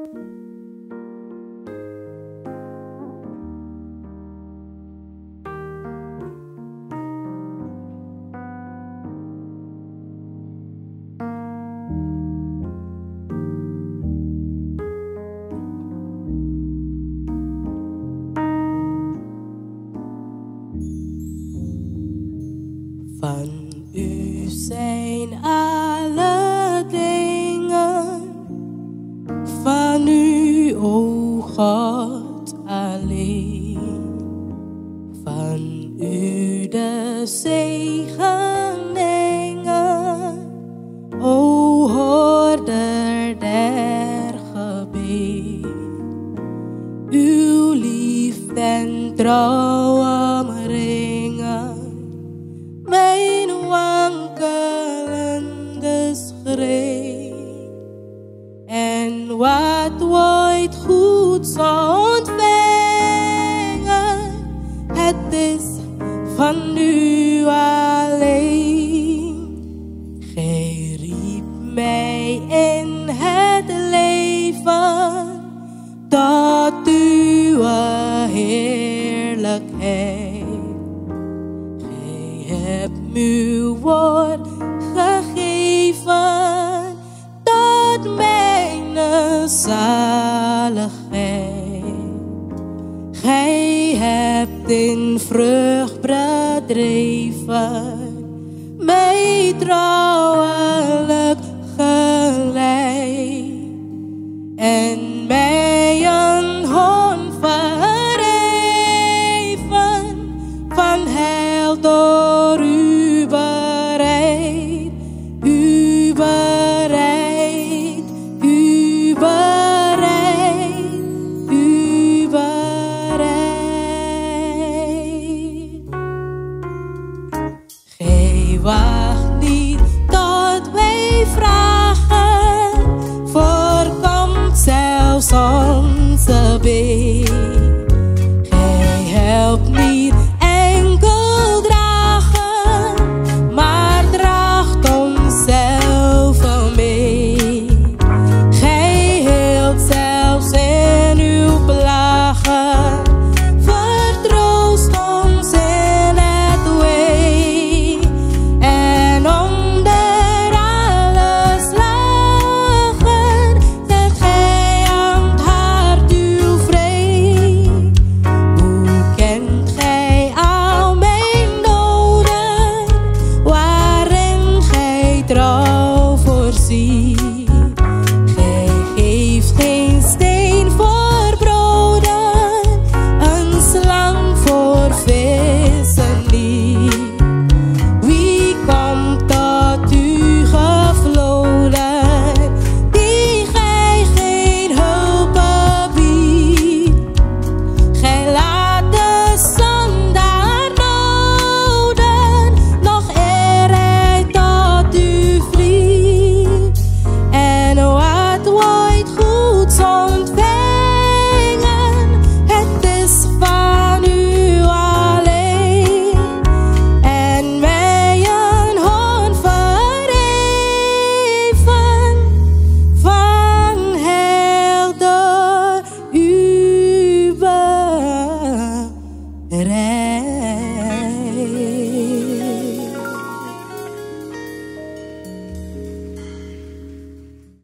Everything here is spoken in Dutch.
Van u zijn alle dingen, van u, o God, alleen. Van u de zegeningen, o hoorder der gebed. Uw liefde en trouw omringen mijn wankelende schreeuw. En wat ooit goed zou ontvangen, het is van u alleen. Gij riep mij in het leven tot uw heerlijkheid. Heb uw woord gegeven tot mijn zaligheid. Gij hebt in vrucht bedreven mij trouw